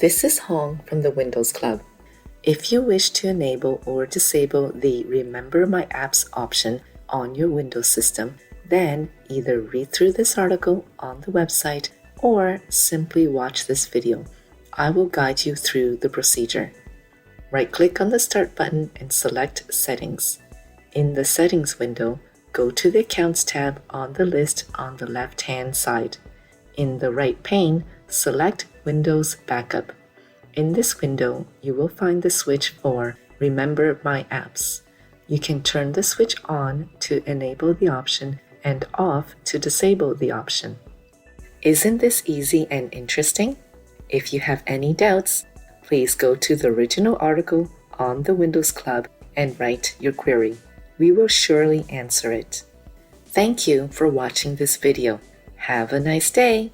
This is Hong from the Windows Club. If you wish to enable or disable the Remember My Apps option on your Windows system, then either read through this article on the website or simply watch this video. I will guide you through the procedure. Right-click on the Start button and select Settings. In the Settings window, go to the Accounts tab on the list on the left-hand side. In the right pane, select Windows Backup. In this window, you will find the switch for Remember My Apps. You can turn the switch on to enable the option and off to disable the option. Isn't this easy and interesting? If you have any doubts, please go to the original article on the Windows Club and write your query. We will surely answer it. Thank you for watching this video. Have a nice day!